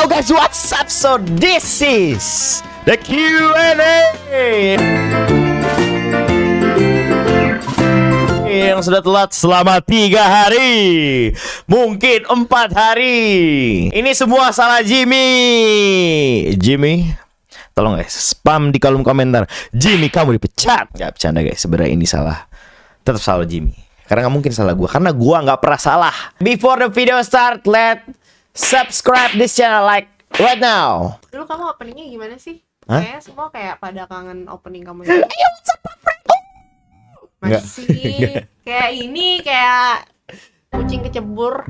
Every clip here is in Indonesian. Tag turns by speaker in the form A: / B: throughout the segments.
A: Yo guys, what's up? So this is the Q&A yang sudah telat selama 3 hari, mungkin 4 hari. Ini semua salah Jimmy. Tolong guys, spam di kolom komentar, Jimmy kamu dipecat. Gak bercanda guys, sebenarnya ini salah. Tetap salah Jimmy, karena nggak mungkin salah gue, karena gue nggak pernah salah. Before the video start, subscribe this channel like right now.
B: Dulu kamu openingnya gimana sih?
A: Hah?
B: Kayaknya semua kayak pada kangen opening kamu gitu. Masih kayak ini, kayak kucing kecebur.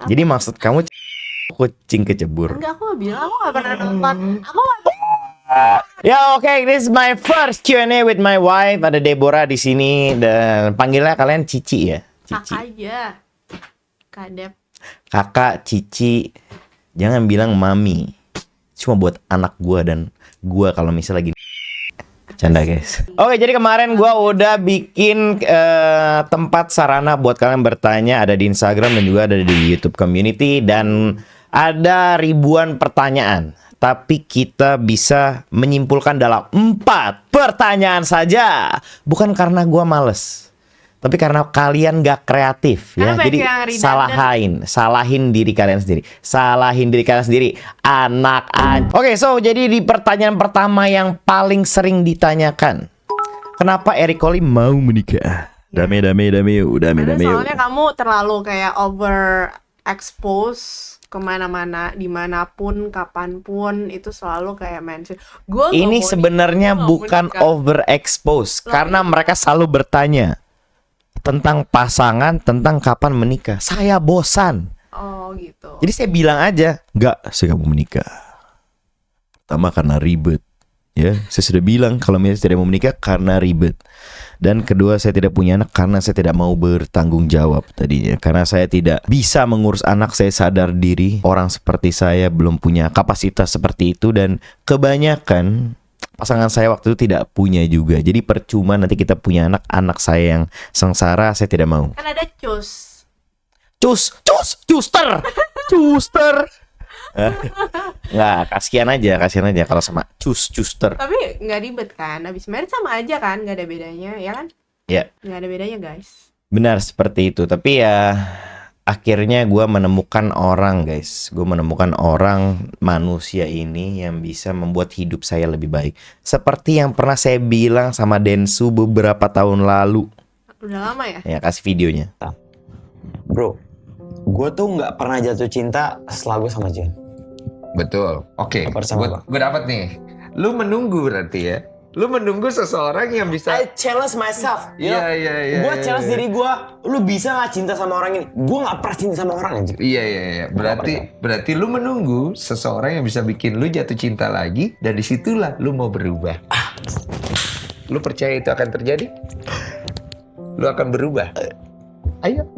A: Jadi maksud kamu kucing kecebur?
B: Enggak, aku gak bilang, aku gak pernah nonton. Aku gak
A: Ya oke, this is my first Q&A with my wife. Ada Deborah di sini dan panggilnya kalian Cici ya? Cici.
B: Kakak aja. Kadep.
A: Kakak, Cici. Jangan bilang mami. Cuma buat anak gua dan gua kalau misalnya lagi canda guys. Oke, jadi kemarin gua udah bikin tempat sarana buat kalian bertanya, ada di Instagram dan juga ada di YouTube community, dan ada ribuan pertanyaan. Tapi kita bisa menyimpulkan dalam 4 pertanyaan saja. Bukan karena gua males, tapi karena kalian gak kreatif ya. Jadi salahin diri kalian sendiri. Anak. Oke, so jadi di pertanyaan pertama yang paling sering ditanyakan, kenapa Eric Colly mau menikah? Dame.
B: Soalnya kamu terlalu kayak overexpose kemana-mana, dimanapun, kapanpun, itu selalu kayak mention.
A: Ini sebenarnya bukan overexpose, karena mereka selalu bertanya tentang pasangan, tentang kapan menikah. Saya bosan.
B: Oh gitu.
A: Jadi saya bilang aja, nggak, saya nggak mau menikah. Pertama karena ribet. Ya, saya sudah bilang kalau misalnya tidak mau menikah karena ribet. Dan kedua, saya tidak punya anak karena saya tidak mau bertanggung jawab tadinya. Karena saya tidak bisa mengurus anak, saya sadar diri. Orang seperti saya belum punya kapasitas seperti itu, dan kebanyakan pasangan saya waktu itu tidak punya juga. Jadi percuma nanti kita punya anak saya yang sengsara, saya tidak mau.
B: Kan ada cus.
A: Custer. Nggak, kasihan aja kalau sama custer.
B: Tapi nggak ribet kan? Abis married sama aja kan? Nggak ada bedanya, ya kan?
A: Ya.
B: Nggak ada bedanya guys.
A: Benar seperti itu. Tapi ya akhirnya gue menemukan orang guys. Gue menemukan orang, manusia ini yang bisa membuat hidup saya lebih baik. Seperti yang pernah saya bilang sama Densu beberapa tahun lalu.
B: Udah lama ya?
A: Ya, kasih videonya.
C: Bro, gue tuh nggak pernah jatuh cinta setelah gue sama Jen.
D: Betul. Oke.
C: Bersama
D: Gue dapat nih. Lu menunggu berarti ya. Lu menunggu seseorang yang bisa.
C: I challenge myself.
D: Iya.
C: Gue challenge diri gue. Lu bisa nggak cinta sama orang ini? Gue nggak pernah cinta sama orang aja.
D: Iya. Berarti lu menunggu seseorang yang bisa bikin lu jatuh cinta lagi, dan disitulah lu mau berubah. Lu percaya itu akan terjadi? Lu akan berubah. Ayo.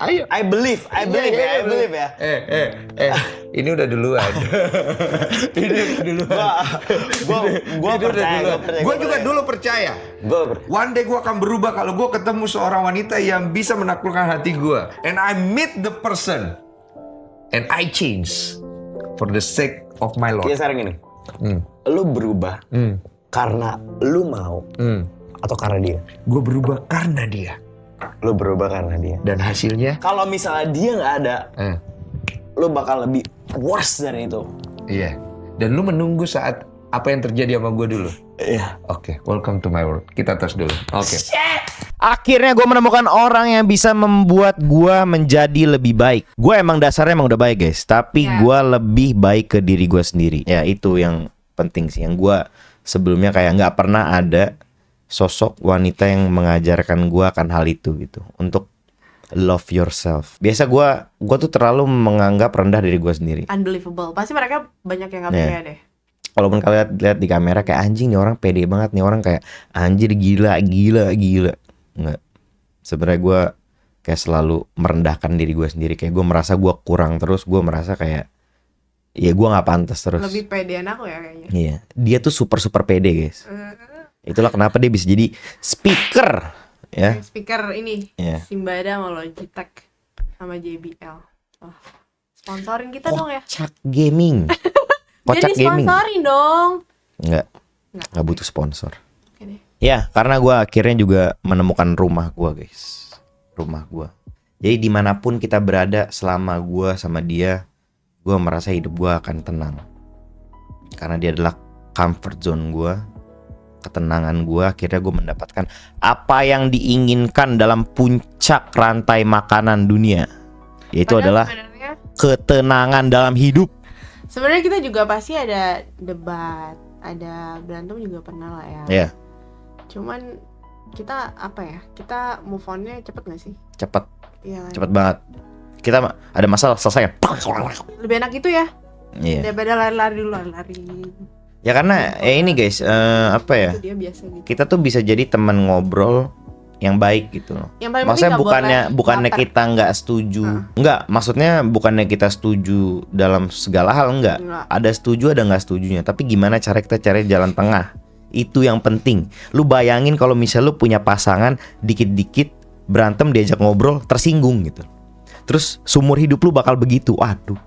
D: Ayo.
C: I believe ya.
D: Ini udah duluan.
C: Gue percaya.
D: Gue juga dulu percaya. One day gue akan berubah kalau gue ketemu seorang wanita yang bisa menaklukkan hati gue. And I meet the person. And I change for the sake of my Lord.
C: Iya, sekarang gini. Lu berubah karena lu mau atau karena dia?
D: Gue berubah karena dia.
C: Lu berubah karena dia.
D: Dan hasilnya?
C: Kalau misalnya dia nggak ada, lu bakal lebih worse dari itu.
D: Iya. Dan lu menunggu saat apa yang terjadi sama gue dulu.
C: Iya.
D: Oke, welcome to my world. Kita tes dulu. Oke.
A: Akhirnya gue menemukan orang yang bisa membuat gue menjadi lebih baik. Gue emang dasarnya emang udah baik guys, tapi gue lebih baik ke diri gue sendiri. Ya itu yang penting sih. Yang gue sebelumnya kayak nggak pernah ada sosok wanita yang mengajarkan gue akan hal itu gitu, untuk love yourself. Biasa gue tuh terlalu menganggap rendah diri gue sendiri.
B: Unbelievable. Pasti mereka banyak yang nggak percaya deh.
A: Walaupun kalian lihat di kamera kayak anjing nih orang pede banget, nih orang kayak anjir gila. Enggak. Sebenarnya gue kayak selalu merendahkan diri gue sendiri. Kayak gue merasa gue kurang terus. Gue merasa kayak ya gue nggak pantas terus.
B: Lebih pedean aku ya kayaknya.
A: Iya. Dia tuh super pede guys. Itulah kenapa dia bisa jadi speaker ya.
B: Speaker ini
A: Yeah.
B: Simbada sama Logitech sama JBL. Sponsorin kita dong ya.
A: Kocak Gaming. Kocak
B: Jadi
A: Gaming.
B: sponsorin dong.
A: Nggak butuh sponsor.
B: Oke deh.
A: Ya, karena gue akhirnya juga menemukan rumah gue, guys. Rumah gue. Jadi dimanapun kita berada selama gue sama dia, gue merasa hidup gue akan tenang. Karena dia adalah comfort zone gue, ketenangan gue. Akhirnya gue mendapatkan apa yang diinginkan dalam puncak rantai makanan dunia, yaitu
B: Padahal
A: adalah
B: sebenarnya
A: ketenangan dalam hidup.
B: sebenarnya kita juga pasti ada debat, ada berantem juga pernah lah ya.
A: Ya,
B: Cuman kita apa ya? Kita move on-nya cepet gak sih?
A: cepet
B: Iya.
A: cepet banget. Kita ada masalah selesai.
B: Lebih enak itu ya
A: Iya.
B: daripada lari-lari dulu lari.
A: Ya karena ini guys, apa ya?
B: Itu dia biasa gitu.
A: Kita tuh bisa jadi teman ngobrol yang baik gitu loh.
B: Yang paling
A: Maksudnya
B: penting nggak
A: bukannya
B: baper.
A: kita nggak setuju. Enggak, maksudnya bukannya kita setuju dalam segala hal, enggak.
B: Enggak.
A: Ada setuju, ada nggak setujunya. Tapi gimana cara kita cari jalan tengah? Itu yang penting. Lu bayangin kalau misal lu punya pasangan dikit-dikit berantem diajak ngobrol tersinggung gitu. Terus seumur hidup lu bakal begitu. Waduh.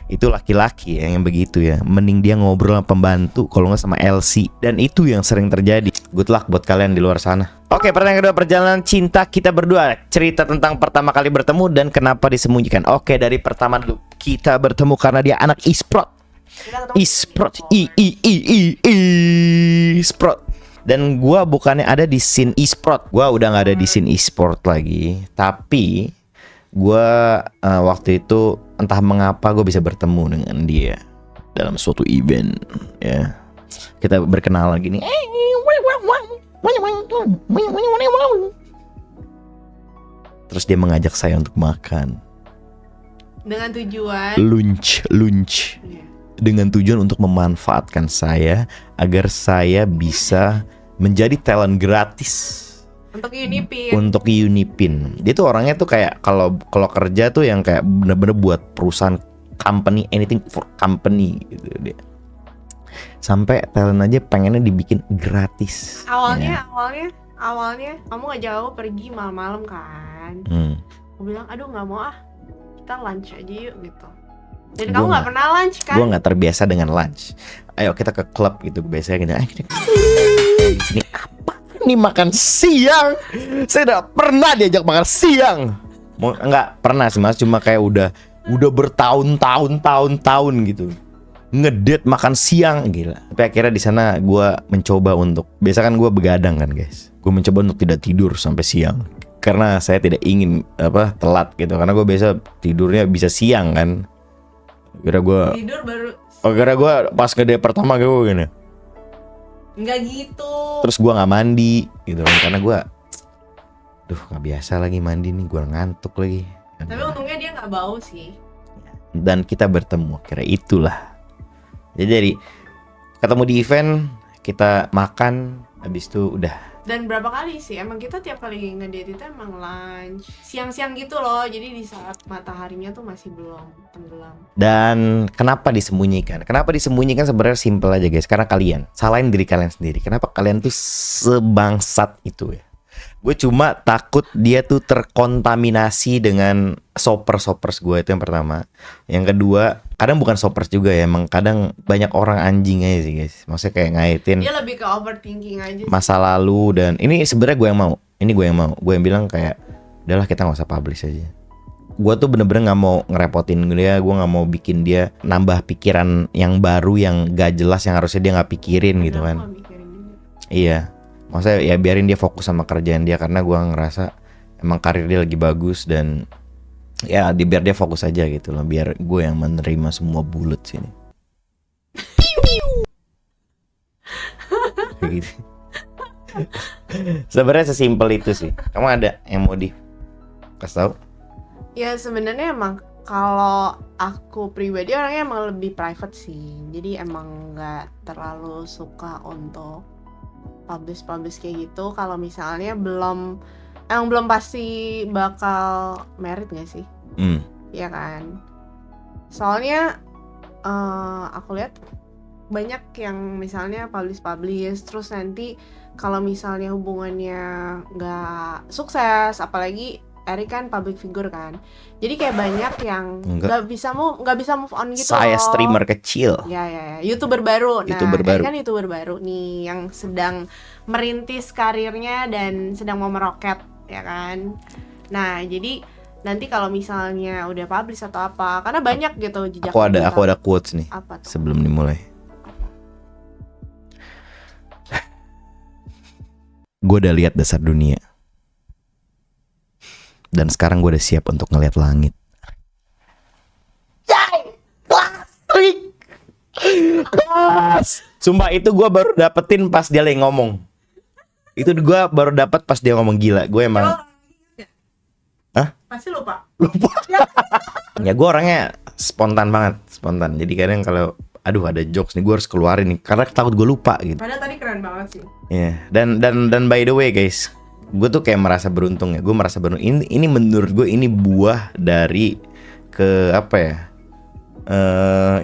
A: Itu laki-laki ya, yang begitu ya. Mending dia ngobrol sama pembantu kalau nggak sama LC. Dan itu yang sering terjadi. Good luck buat kalian di luar sana. Oke, pertanyaan kedua, perjalanan cinta kita berdua. Cerita tentang pertama kali bertemu dan kenapa disembunyikan. Oke, dari pertama dulu. Kita bertemu karena dia anak e-sport.
B: Kita ketemu
A: E-sport, e-sport. Dan gua bukannya ada di scene e-sport. Gua udah nggak ada di scene e-sport lagi. Tapi gua waktu itu entah mengapa gue bisa bertemu dengan dia dalam suatu event ya. Kita berkenalan gini. Terus dia mengajak saya untuk makan.
B: dengan tujuan
A: Lunch.
B: Iya.
A: Dengan tujuan untuk memanfaatkan saya agar saya bisa menjadi talent gratis
B: untuk Unipin.
A: untuk Unipin. Dia tuh orangnya tuh kayak kalau kerja tuh yang kayak bener-bener buat perusahaan company, anything for company gitu dia. Sampai talent aja pengennya dibikin gratis. Ya.
B: Awalnya kamu ngajak aku pergi malam-malam kan. Aku bilang aduh nggak mau ah, kita lunch aja yuk gitu. Dan
A: Gua
B: kamu nggak pernah lunch kan?
A: Gue nggak terbiasa dengan lunch. Ayo kita ke klub gitu biasanya gitu. Ini apa? Ini makan siang. Saya udah pernah diajak makan siang. Nggak pernah sih mas, cuma kayak udah bertahun-tahun gitu. Ngedate makan siang gila. Tapi akhirnya di sana gue mencoba untuk, biasa kan gue begadang kan guys. Gue mencoba untuk tidak tidur sampai siang. Karena saya tidak ingin telat gitu. Karena gue biasa tidurnya bisa siang kan. Kira gue pas ngedate pertama gue gini.
B: Nggak gitu.
A: Terus gue nggak mandi gitu kan, karena gue nggak biasa lagi mandi nih, gue ngantuk lagi.
B: Tapi untungnya dia nggak bau sih.
A: Dan kita bertemu, kira itulah. Jadi dari ketemu di event, kita makan, habis itu udah.
B: Dan berapa kali sih? Emang kita tiap kali ngedate itu emang lunch siang-siang gitu loh. Jadi di saat mataharinya tuh masih belum tenggelam.
A: Dan kenapa disembunyikan? Kenapa disembunyikan sebenarnya simple aja guys. Karena kalian salahin diri kalian sendiri. Kenapa kalian tuh sebangsat itu ya? Gue cuma takut dia tuh terkontaminasi dengan soppers gue, itu yang pertama. Yang kedua, kadang bukan soppers juga ya, emang kadang banyak orang anjing aja sih guys. Maksudnya kayak ngaitin
B: Dia lebih ke overthinking aja sih.
A: masa lalu, dan ini sebenarnya gue yang mau. Ini gue yang mau. Gue yang bilang kayak udahlah kita nggak usah publish aja. Gue tuh bener-bener nggak mau ngerepotin dia. Gue nggak mau bikin dia nambah pikiran yang baru yang gak jelas, yang harusnya dia nggak pikirin gitu
B: Aku
A: kan.
B: nggak mikirin juga.
A: Iya, maksudnya ya biarin dia fokus sama kerjaan dia, karena gue ngerasa emang karir dia lagi bagus, dan ya biar dia fokus aja gitu loh, biar gue yang menerima semua bulut sini. Gitu. Sebenarnya sesimpel itu sih. Kamu ada yang mau dikasih tahu?
B: Ya sebenarnya emang kalau aku pribadi orangnya emang lebih private sih. Jadi emang nggak terlalu suka untuk publish kayak gitu. Kalau misalnya belum pasti bakal married nggak sih? Iya kan. Soalnya aku lihat banyak yang misalnya publish terus nanti kalau misalnya hubungannya nggak sukses, apalagi Eric kan public figure kan. Jadi kayak banyak yang
A: Enggak.
B: nggak bisa move on gitu
A: Saya
B: loh.
A: streamer kecil.
B: Ya, YouTuber baru. Nah,
A: YouTuber baru.
B: Eric kan YouTuber baru nih yang sedang merintis karirnya dan sedang mau meroket, ya kan. Nah, jadi nanti kalau misalnya udah publish atau apa, karena banyak gitu jejak.
A: Aku ada quotes nih
B: Apa tuh?
A: sebelum dimulai. Gue udah lihat dasar dunia. Dan sekarang gue udah siap untuk ngeliat langit. Kelas. Sumpah itu gue baru dapetin pas dia lagi ngomong. Itu gue baru dapet pas dia ngomong, gila. Gue emang
B: Pasti lupa.
A: ya gue orangnya spontan banget, spontan. Jadi kadang kalau aduh ada jokes nih gue harus keluarin nih karena takut gue lupa gitu.
B: Padahal tadi keren banget sih.
A: Iya. Dan by the way guys, gue tuh kayak merasa beruntung ya. Gue merasa beruntung. Ini menurut gue ini buah dari apa ya?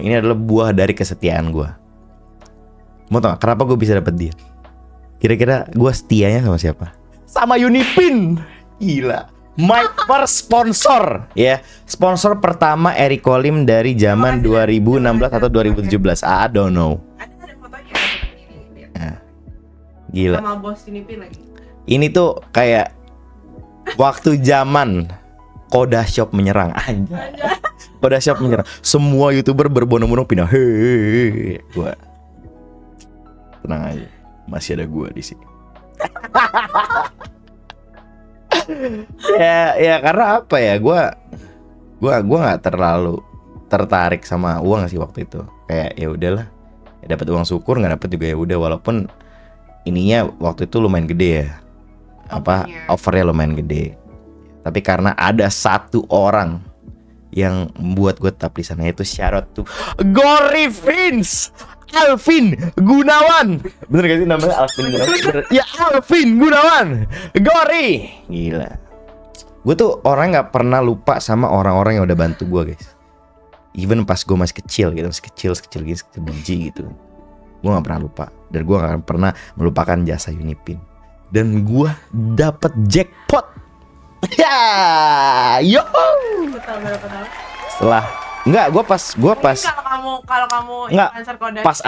A: Ini adalah buah dari kesetiaan gue. Mau tau gak kenapa gue bisa dapet dia? Kira-kira gue setianya sama siapa? Sama Unipin. Gila. My first sponsor ya. Sponsor pertama Eric Kolim dari zaman 2016 atau 2017. I don't know.
B: Ada fotonya.
A: Nah, gila.
B: Sama bos Unipin lagi.
A: Ini tuh kayak waktu zaman Koda Shop menyerang aja. Koda Shop menyerang. Semua YouTuber berbondong-bondong pindah. Hehehe. Gua tenang aja. Masih ada gua di sini. ya karena apa ya? Gua nggak terlalu tertarik sama uang sih waktu itu. Kayak ya udahlah. Ya, dapat uang syukur, nggak dapat juga ya udah. Walaupun ininya waktu itu lumayan gede ya. Offernya lumayan gede. Tapi karena ada satu orang yang membuat gue tetap di sana, yaitu shout out to Gory Vince, Alvin Gunawan. Bener gak sih namanya Alvin Gunawan? Bener. Ya Alvin Gunawan, Gory. Gila. Gue tuh orang nggak pernah lupa sama orang-orang yang udah bantu gue guys. Even pas gue masih kecil gitu, masih kecil gini, sebiji gitu. Gue nggak pernah lupa. Dan gue nggak pernah melupakan jasa Unipin. Dan gue dapet jackpot. Ya, yo.
B: Betul berapa tahun?
A: Setelah enggak, gue pas
B: Kalau kamu
A: enggak,
B: influencer Koda.
A: pas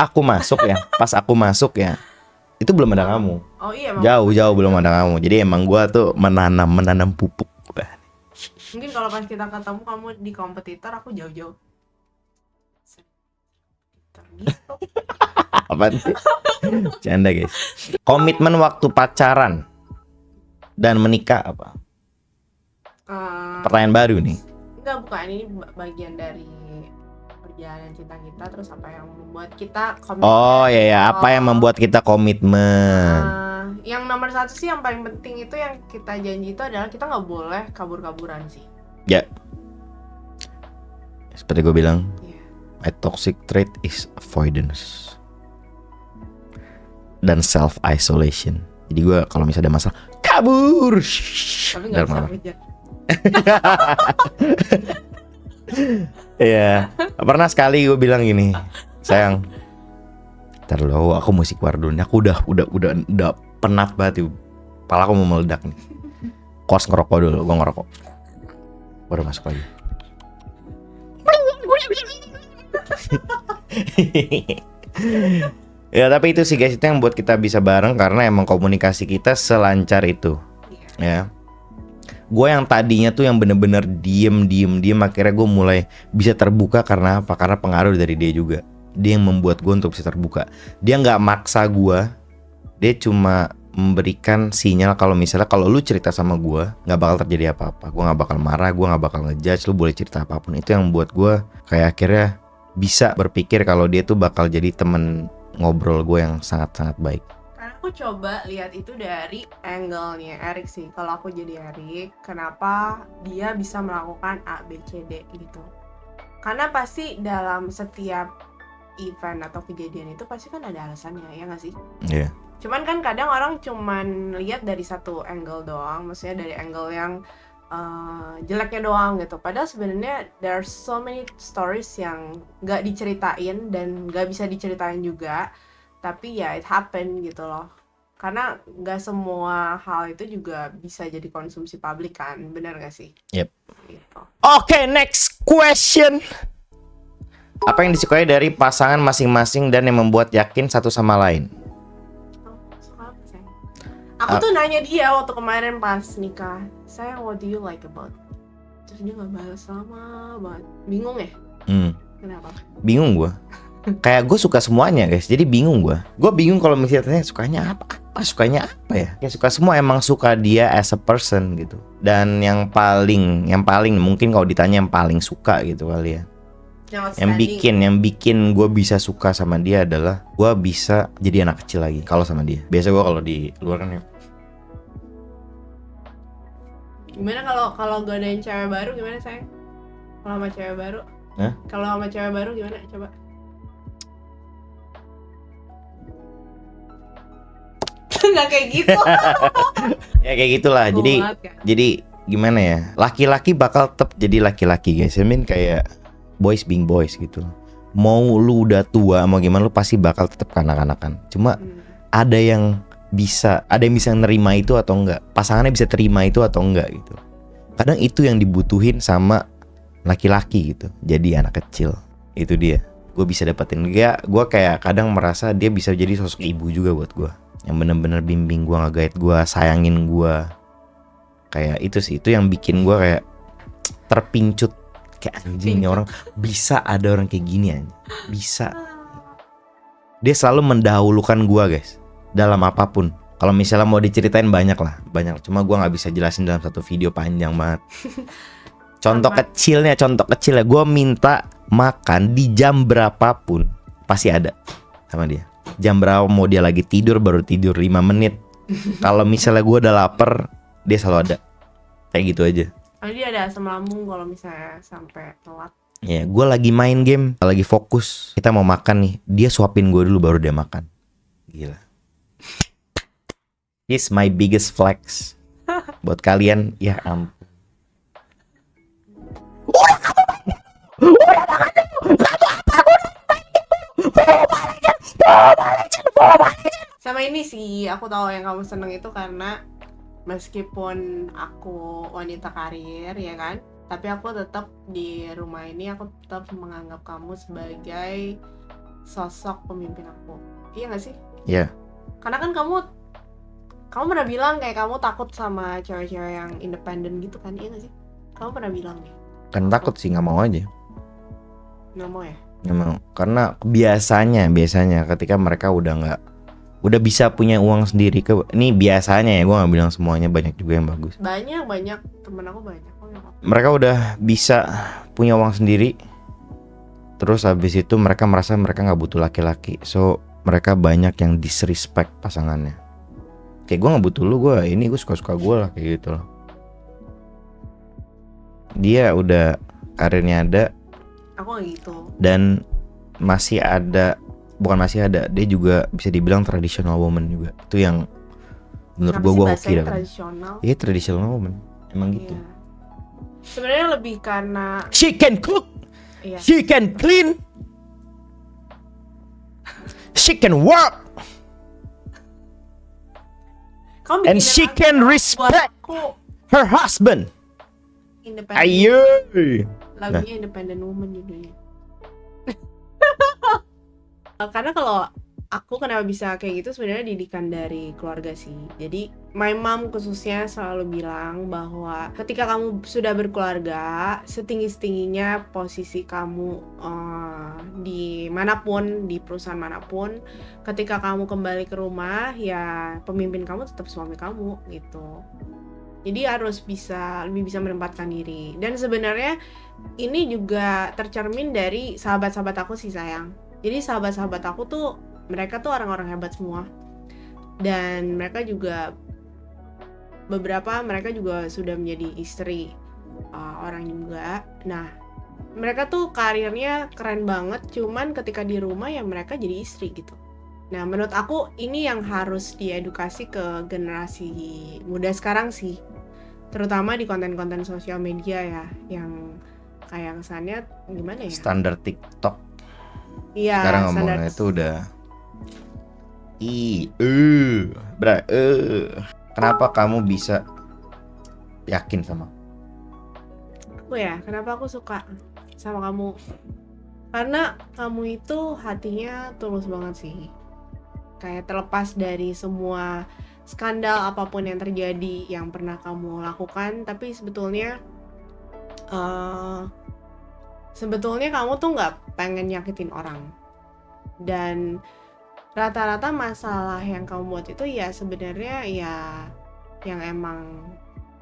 A: aku masuk ya, itu belum ada kamu.
B: Oh iya, emang.
A: Jauh belum ada kamu. Jadi emang gue tuh menanam pupuk.
B: Mungkin kalau pas kita ketemu kamu di kompetitor, aku jauh-jauh. Gitu.
A: Apaan sih? Canda guys. Komitmen waktu pacaran dan menikah apa? Pertanyaan baru nih.
B: Enggak, bukan, ini bagian dari perjalanan cinta kita, terus apa yang membuat kita komitmen.
A: Oh ya, apa yang membuat kita komitmen?
B: Yang nomor satu sih yang paling penting itu yang kita janji itu adalah kita nggak boleh kabur-kaburan sih.
A: Ya, seperti gue bilang,
B: Iya.
A: my toxic trait is avoidance dan self isolation. Jadi gue kalau misalnya ada masalah kabur.
B: Tapi nggak bisa kerja.
A: Iya, pernah sekali gue bilang gini, sayang, ntar dulu aku mesti keluar dulu. Aku udah penat banget, kepala aku mau meledak nih. Kos ngerokok dulu, gue ngerokok. Baru masuk lagi. Ya tapi itu sih guys, itu yang buat kita bisa bareng karena emang komunikasi kita selancar itu. Ya. Gue yang tadinya tuh yang bener-bener diem akhirnya gue mulai bisa terbuka karena apa? Karena pengaruh dari dia juga. Dia yang membuat gue untuk bisa terbuka. Dia nggak maksa gue. Dia cuma memberikan sinyal kalau misalnya kalau lu cerita sama gue nggak bakal terjadi apa-apa. Gue nggak bakal marah, gue nggak bakal ngejudge. Lu boleh cerita apapun. Itu yang membuat gue kayak akhirnya bisa berpikir kalau dia tuh bakal jadi temen ngobrol gue yang sangat-sangat baik.
B: Aku coba lihat itu dari angle-nya Eric sih. Kalau aku jadi Eric, kenapa dia bisa melakukan A, B, C, D gitu. Karena pasti dalam setiap event atau kejadian itu pasti kan ada alasannya, ya nggak sih?
A: Iya. Yeah.
B: Cuman kan kadang orang cuman lihat dari satu angle doang, maksudnya dari angle yang jeleknya doang gitu. Padahal sebenarnya there are so many stories yang nggak diceritain dan nggak bisa diceritain juga. Tapi ya it happen gitu loh. karena nggak semua hal itu juga bisa jadi konsumsi publik kan, benar gak sih?
A: Yep.
B: Gitu.
A: Oke, next question. Apa yang disukai dari pasangan masing-masing dan yang membuat yakin satu sama lain?
B: Oh, suka apa sayang? Aku tuh nanya dia waktu kemarin pas nikah, sayang what do you like about? Terus dia nggak balas lama banget, bingung ya? Kenapa?
A: Bingung gue. Kayak gue suka semuanya guys, jadi bingung gue. Gue bingung kalau misalnya sukanya apa sukanya apa ya? Kayak suka semua, emang suka dia as a person gitu. Dan yang paling mungkin kalau ditanya yang paling suka gitu kali ya. Yang bikin gue bisa suka sama dia adalah gue bisa jadi anak kecil lagi kalau sama dia. Biasa gue kalau di luar kan ya.
B: Gimana kalau godain cewek baru gimana sayang? Kalau sama cewek baru?
A: Hah?
B: Kalau sama cewek baru gimana? Coba. Nggak kayak gitu.
A: Ya kayak gitulah. Jadi gimana ya? Laki-laki bakal tetap jadi laki-laki guys. I mean kayak boys being boys gitu. Mau lu udah tua mau gimana lu pasti bakal tetap kanak-kanakan. Cuma ada yang bisa nerima itu atau enggak. Pasangannya bisa terima itu atau enggak gitu. Kadang itu yang dibutuhin sama laki-laki gitu. Jadi anak kecil. Itu dia. Gue bisa dapetin dia. Gue kayak kadang merasa dia bisa jadi sosok ibu juga buat gue. Yang bener-bener bimbing gue, nge-guide gue, sayangin gue. Kayak itu sih. Itu yang bikin gue kayak terpincut. Kayak anjing nih orang, bisa ada orang kayak gini aja. Bisa. Dia selalu mendahulukan gua guys, dalam apapun. Kalau misalnya mau diceritain banyak lah, banyak. Cuma gua nggak bisa jelasin dalam satu video panjang banget. Contoh kecilnya, gua minta makan di jam berapapun pasti ada sama dia. Jam berapa mau dia lagi tidur, baru tidur 5 menit. Kalau misalnya gua udah lapar, dia selalu ada. Kayak gitu aja.
B: Dia ada asam lambung kalau misalnya sampai telat.
A: Ya, gue lagi main game, lagi fokus. Kita mau makan nih, dia suapin gue dulu baru dia makan. Gila. This my biggest flex. Buat kalian, ya ampun.
B: Sama ini sih, aku tahu yang kamu seneng itu karena meskipun aku wanita karir ya kan, tapi aku tetap di rumah ini aku tetap menganggap kamu sebagai sosok pemimpin aku. Iya gak sih?
A: Iya.
B: Karena kan kamu pernah bilang kayak kamu takut sama cewek-cewek yang independen gitu kan, iya gak sih? Kamu pernah bilang nih.
A: Kan takut sih, nggak mau aja.
B: Nggak mau ya?
A: Nggak mau, karena biasanya ketika mereka udah bisa punya uang sendiri ini biasanya ya, gue nggak bilang semuanya, banyak juga yang bagus.
B: Banyak temen aku banyak.
A: Mereka udah bisa punya uang sendiri, terus habis itu mereka merasa mereka nggak butuh laki-laki, so mereka banyak yang disrespect pasangannya. Kayak gue nggak butuh lu, gue suka-suka gue lah, kayak gitu loh. Dia udah karirnya ada,
B: aku nggak gitu.
A: Dan dia juga bisa dibilang traditional woman juga. Itu yang menurut gue hoki dah.
B: Tradisional.
A: Iya, traditional woman. Emang gitu.
B: Sebenarnya lebih karena
A: she can cook, she can clean, she can work, and she can respect her husband. Ayo.
B: Lagunya Independent Woman judulnya. Karena kalau aku kenapa bisa kayak gitu sebenarnya didikan dari keluarga sih. Jadi my mom khususnya selalu bilang bahwa ketika kamu sudah berkeluarga, setinggi-tingginya posisi kamu di manapun, di perusahaan manapun, ketika kamu kembali ke rumah ya pemimpin kamu tetap suami kamu gitu. Jadi harus lebih bisa menempatkan diri. Dan sebenarnya ini juga tercermin dari sahabat-sahabat aku sih sayang. Jadi sahabat-sahabat aku tuh mereka tuh orang-orang hebat semua. Dan mereka juga mereka juga sudah menjadi istri orang juga. Nah, mereka tuh karirnya keren banget, cuman ketika di rumah ya mereka jadi istri gitu. Nah, menurut aku ini yang harus diedukasi ke generasi muda sekarang sih. Terutama di konten-konten sosial media ya, yang kayak kesannya gimana ya?
A: Standar TikTok.
B: Iya,
A: sekarang ngomongnya itu udah Kenapa kamu bisa yakin sama?
B: Aku ya, kenapa aku suka sama kamu? Karena kamu itu hatinya tulus banget sih. Kayak terlepas dari semua skandal apapun yang terjadi yang pernah kamu lakukan, tapi sebetulnya kamu tuh nggak pengen nyakitin orang. Dan rata-rata masalah yang kamu buat itu ya sebenarnya ya yang emang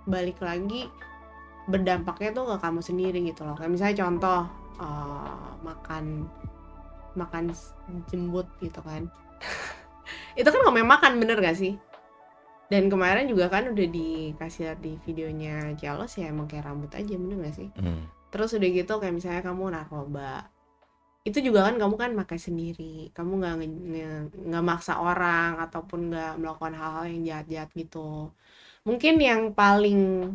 B: balik lagi berdampaknya tuh ke kamu sendiri gitu loh. Kayak misalnya contoh makan jembut gitu kan. Itu kan ngomong makan, bener gak sih? Dan kemarin juga kan udah dikasih lihat di videonya Jalos ya, emang kayak rambut aja, bener gak sih? Terus udah gitu kayak misalnya kamu narkoba, itu juga kan kamu kan makai sendiri, kamu nggak maksa orang ataupun nggak melakukan hal-hal yang jahat-jahat gitu. Mungkin yang paling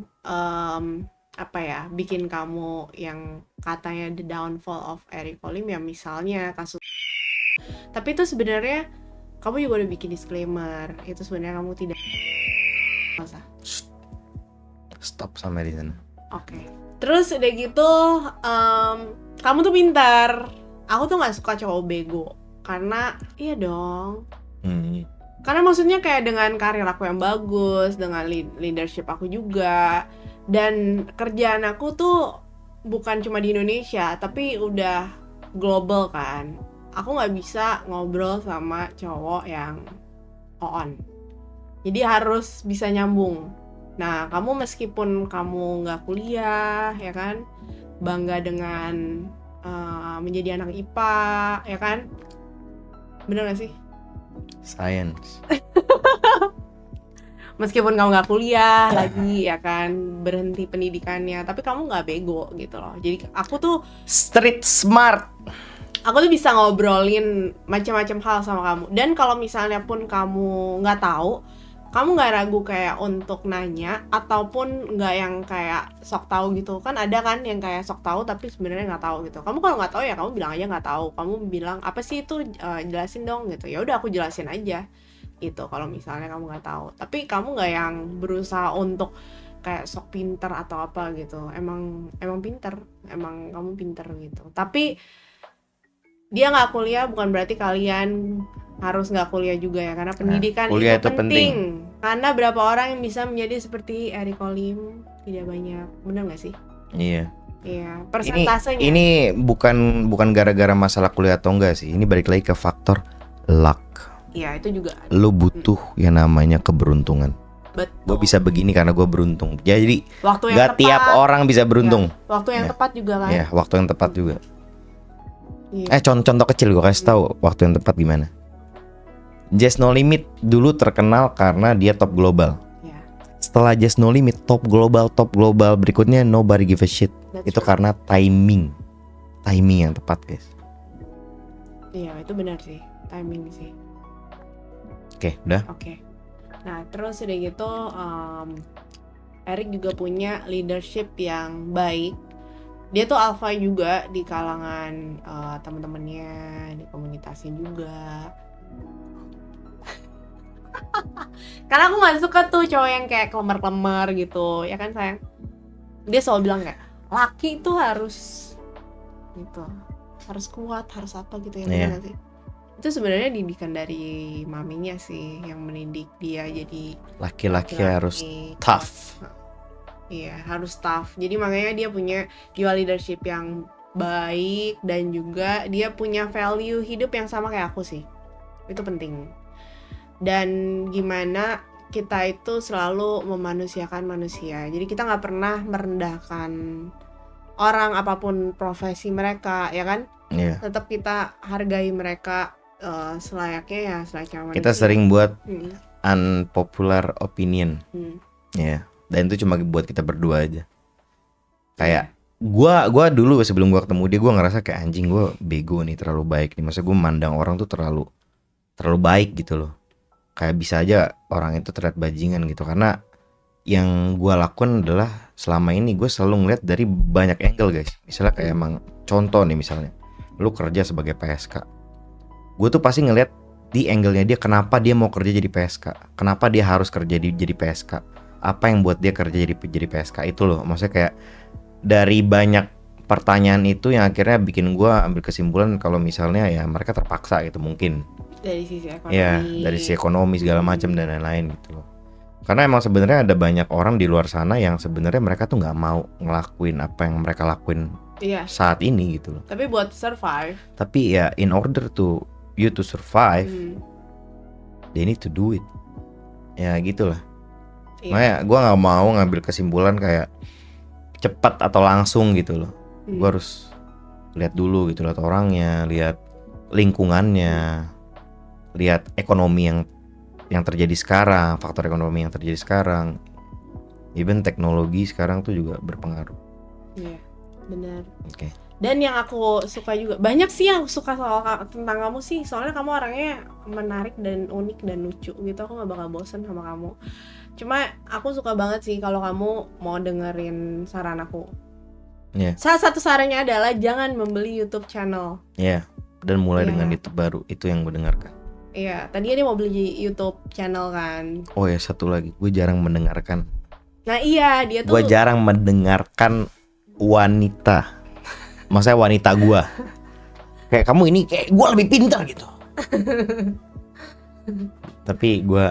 B: bikin kamu yang katanya the downfall of Eric Olim ya misalnya kasus, tapi itu sebenarnya kamu juga udah bikin disclaimer, itu sebenarnya kamu tidak masa.
A: Stop sampai di sana.
B: Oke. Terus udah gitu, kamu tuh pintar. Aku tuh nggak suka cowok bego, karena iya dong. Karena maksudnya kayak dengan karir aku yang bagus, dengan leadership aku juga, dan kerjaan aku tuh bukan cuma di Indonesia, tapi udah global kan. Aku nggak bisa ngobrol sama cowok yang on. Jadi harus bisa nyambung. Nah, kamu meskipun kamu nggak kuliah, ya kan, bangga dengan menjadi anak IPA, ya kan, bener gak sih?
A: Science.
B: Meskipun kamu nggak kuliah lagi, ya kan, berhenti pendidikannya, tapi kamu nggak bego gitu loh. Jadi aku tuh
A: street smart.
B: Aku tuh bisa ngobrolin macam-macam hal sama kamu. Dan kalau misalnya pun kamu nggak tahu, kamu nggak ragu kayak untuk nanya ataupun nggak yang kayak sok tahu gitu. Kan ada kan yang kayak sok tahu tapi sebenarnya nggak tahu gitu. Kamu kalau nggak tahu ya kamu bilang aja nggak tahu. Kamu bilang apa sih itu, jelasin dong gitu. Ya udah aku jelasin aja gitu. Kalau misalnya kamu nggak tahu. Tapi kamu nggak yang berusaha untuk kayak sok pinter atau apa gitu. Emang pinter. Emang kamu pinter gitu. Tapi dia nggak kuliah bukan berarti kalian harus nggak kuliah juga ya, karena pendidikan
A: kuliah
B: itu
A: itu
B: penting. Karena berapa orang yang bisa menjadi seperti Eric Olim? Tidak banyak, benar nggak sih?
A: Iya.
B: Iya, persentasenya.
A: Ini bukan gara-gara masalah kuliah atau enggak sih. Ini balik lagi ke faktor luck.
B: Iya, itu juga.
A: Lu butuh yang namanya keberuntungan.
B: Betul.
A: Gue bisa begini karena gue beruntung. Jadi
B: Waktu yang
A: gak
B: tepat.
A: tiap orang bisa beruntung.
B: Ya, waktu yang
A: Ya.
B: tepat juga kan.
A: Ya, waktu yang tepat juga.
B: Iya.
A: Contoh kecil gue kasih tahu waktu yang tepat gimana. Just No Limit dulu terkenal karena dia top global.
B: Ya.
A: Setelah Just No Limit top global berikutnya Nobody Give a Shit.
B: That's
A: Itu
B: right.
A: karena timing yang tepat, guys.
B: Iya, itu benar sih, timing sih.
A: Oke, udah.
B: Oke. Nah, terus udah gitu, Eric juga punya leadership yang baik. Dia tuh alpha juga di kalangan teman-temannya, di komunitasnya juga. Karena aku nggak suka tuh cowok yang kayak kelemar-kelemar gitu, ya kan sayang? Dia selalu bilang kayak laki itu harus gitu, harus kuat, harus apa gitu ya, bener nggak sih? Itu sebenarnya didikan dari maminya sih yang mendidik dia jadi
A: Laki-laki harus tough.
B: Iya, harus tough. Jadi makanya dia punya jiwa leadership yang baik dan juga dia punya value hidup yang sama kayak aku sih. Itu penting. Dan gimana kita itu selalu memanusiakan manusia. Jadi kita nggak pernah merendahkan orang apapun profesi mereka, ya kan?
A: Iya.
B: Tetap kita hargai mereka selayaknya ya, selayaknya manusia.
A: Kita sering buat unpopular opinion. Ya. Dan itu cuma buat kita berdua aja. Kayak gua dulu sebelum gua ketemu dia, gua ngerasa kayak anjing, gua bego nih, terlalu baik nih. Masa gua mandang orang tuh terlalu baik gitu loh. Kayak bisa aja orang itu terlihat bajingan gitu. Karena yang gua lakukan adalah selama ini gua selalu ngeliat dari banyak angle, guys. Misalnya kayak emang contoh nih, misalnya lu kerja sebagai PSK, gue tuh pasti ngeliat di angle-nya dia, kenapa dia mau kerja jadi PSK, kenapa dia harus kerja jadi PSK, apa yang buat dia kerja jadi PSK itu loh. Maksudnya kayak dari banyak pertanyaan itu yang akhirnya bikin gue ambil kesimpulan kalau misalnya ya mereka terpaksa gitu mungkin.
B: Dari sisi ekonomi.
A: Ya dari sisi ekonomi segala macam dan lain-lain gitu loh. Karena emang sebenarnya ada banyak orang di luar sana yang sebenarnya mereka tuh nggak mau ngelakuin apa yang mereka lakuin
B: Iya.
A: saat ini gitu loh.
B: Tapi buat survive.
A: Tapi ya in order to you to survive, they need to do it. Ya gitulah.
B: Iya.
A: Makanya gue nggak mau ngambil kesimpulan kayak cepat atau langsung gitu loh. Gue harus lihat dulu gitu, lihat orangnya, lihat lingkungannya, lihat ekonomi yang terjadi sekarang, faktor ekonomi yang terjadi sekarang, even teknologi sekarang tuh juga berpengaruh.
B: Iya, benar.
A: Oke.
B: Dan yang aku suka juga, banyak sih yang suka tentang kamu sih, soalnya kamu orangnya menarik dan unik dan lucu gitu. Aku nggak bakal bosen sama kamu. Cuma aku suka banget sih kalau kamu mau dengerin saran aku.
A: Iya.
B: Salah satu sarannya adalah jangan membeli YouTube channel.
A: Iya. Dan mulai
B: Iya.
A: dengan YouTube baru, itu yang gue dengarkan.
B: Iya, tadinya dia mau beli YouTube channel kan.
A: Oh ya, satu lagi, gue jarang mendengarkan.
B: Nah iya, dia tuh
A: Gue jarang mendengarkan wanita, maksudnya wanita gue. Kayak kamu ini kayak gue lebih pintar gitu. Tapi gue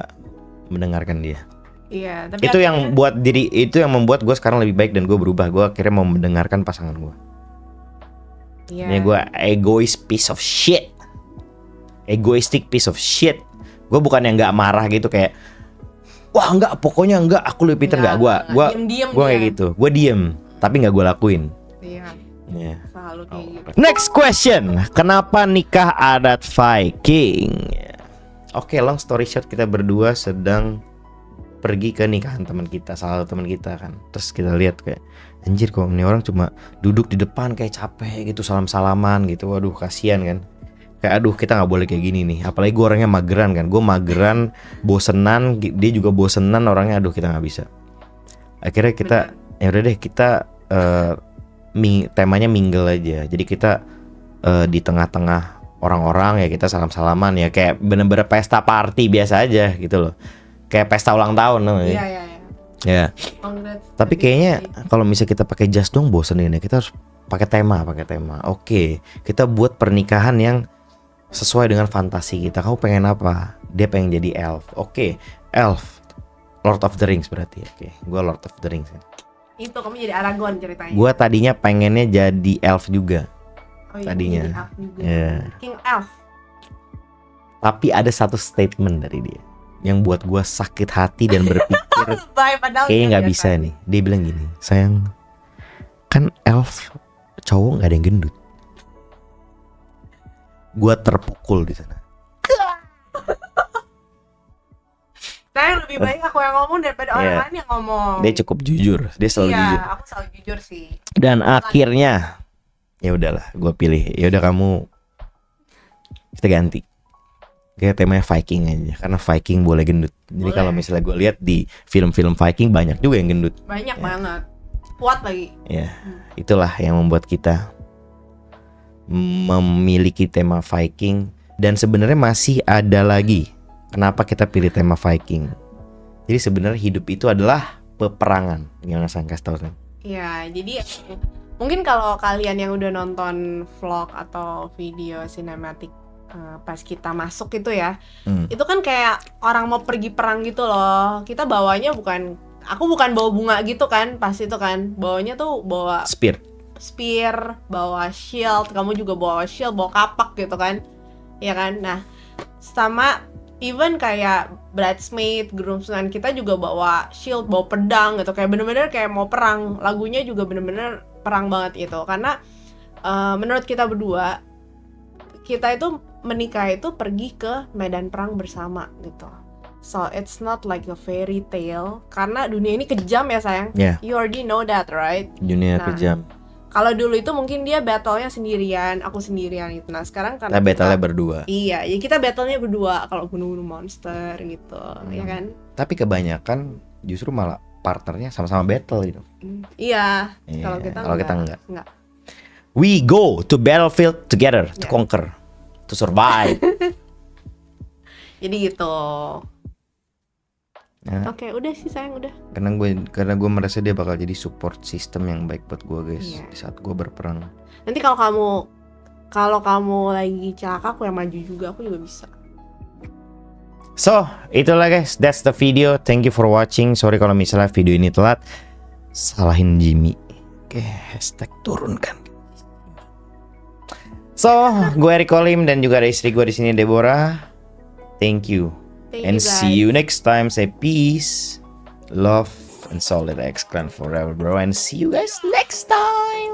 A: mendengarkan dia.
B: Iya, tapi
A: Itu
B: akhirnya-
A: yang buat diri, itu yang membuat gue sekarang lebih baik dan gue berubah. Gue akhirnya mau mendengarkan pasangan gue.
B: Iya.
A: Ini gue egois piece of shit, egoistic piece of shit. Gue bukan yang nggak marah gitu kayak, wah nggak, pokoknya nggak, aku lebih pintar nggak. Gue
B: diem-diem
A: kayak
B: dia.
A: gitu. Gue diem, tapi nggak gue lakuin.
B: Iya,
A: Yeah.
B: selalu kayak gitu.
A: Next question, kenapa nikah adat Viking? Oke, long story short, kita berdua sedang pergi ke nikahan teman kita, salah satu teman kita kan. Terus kita lihat kayak, anjir kok ini orang cuma duduk di depan kayak capek gitu, salam-salaman gitu. Waduh, kasihan kan. Kayak aduh, kita nggak boleh kayak gini nih. Apalagi gue orangnya mageran kan. Gue mageran, bosenan, dia juga bosenan orangnya. Aduh, kita nggak bisa. Akhirnya kita, ya udah deh, kita temanya mingle aja. Jadi kita di tengah-tengah orang-orang ya kita salam-salaman ya, kayak bener-bener pesta party biasa aja gitu loh. Kayak pesta ulang tahun namanya.
B: Iya, iya, iya.
A: Ya.
B: Congrats.
A: Tapi kayaknya kalau misalnya kita pakai jas dong bosenin ya. Kita harus pakai tema. Oke, kita buat pernikahan yang sesuai dengan fantasi kita. Kamu pengen apa? Dia pengen jadi elf. Oke, elf. Lord of the Rings berarti. Oke, gua Lord of the Rings.
B: Itu kamu jadi Aragorn ceritanya.
A: Gua tadinya pengennya jadi elf juga.
B: Oh, iya,
A: tadinya.
B: jadi elf juga.
A: Ya.
B: King Elf.
A: Tapi ada satu statement dari dia yang buat gua sakit hati dan berpikir
B: Bye, padahal
A: kayaknya
B: dia
A: nggak
B: biasa.
A: bisa nih. Dia bilang gini, sayang, kan elf cowok nggak ada yang gendut. Gua terpukul di sana.
B: Saya lebih baik aku yang ngomong daripada orang
A: Iya.
B: lain yang ngomong.
A: Dia cukup jujur, dia selalu
B: iya,
A: jujur.
B: aku selalu jujur sih.
A: Dan akhirnya, ya udahlah, gua pilih. Ya udah kamu, kita ganti. Kayak temanya Viking aja, karena Viking boleh gendut. Jadi
B: Boleh.
A: kalau misalnya gue lihat di film-film Viking banyak juga yang gendut.
B: Banyak banget. Kuat lagi.
A: Ya, itulah yang membuat kita memiliki tema Viking. Dan sebenarnya masih ada lagi kenapa kita pilih tema Viking. Jadi sebenarnya hidup itu adalah peperangan. Gimana saya kasih tahu?
B: Iya, jadi mungkin kalau kalian yang udah nonton vlog atau video sinematik pas kita masuk itu ya, itu kan kayak orang mau pergi perang gitu loh. Kita bawanya aku bukan bawa bunga gitu kan, pas itu kan bawanya tuh bawa spear, bawa shield, kamu juga bawa shield, bawa kapak gitu kan, ya kan. Nah, sama even kayak bridesmaid, groomsman kita juga bawa shield, bawa pedang gitu, kayak bener-bener kayak mau perang. Lagunya juga bener-bener perang banget itu, karena menurut kita berdua, kita itu menikah itu pergi ke medan perang bersama gitu. So it's not like a fairy tale, karena dunia ini kejam ya sayang.
A: Yeah.
B: You already know that, right?
A: Dunia
B: Nah,
A: kejam.
B: Kalau dulu itu mungkin dia battle-nya sendirian, aku sendirian gitu. Nah sekarang karena
A: Kita battle-nya berdua.
B: Iya, ya kita battle-nya berdua kalau bunuh monster gitu, ya kan?
A: Tapi kebanyakan justru malah partnernya sama-sama battle gitu.
B: Iya,
A: Iya,
B: kalau kita
A: kalau kita enggak.
B: enggak.
A: We go to battlefield together to
B: Yeah.
A: conquer, to survive.
B: Jadi gitu.
A: Ya.
B: Oke, udah sih sayang, udah.
A: Karena gue merasa dia bakal jadi support system yang baik buat gue guys
B: Iya.
A: di saat gue berperang.
B: Nanti kalau kamu lagi celaka, aku yang maju juga, aku juga bisa.
A: So, itulah guys, that's the video. Thank you for watching. Sorry kalau misalnya video ini telat. Salahin Jimmy. Oke, hashtag turunkan. So, gue Eric Olim dan juga ada istri gue di sini Deborah. Thank you.
B: Thank
A: And
B: you,
A: see
B: guys.
A: you next time. Say peace, love, and solid X Clan forever, bro. And see you guys next time.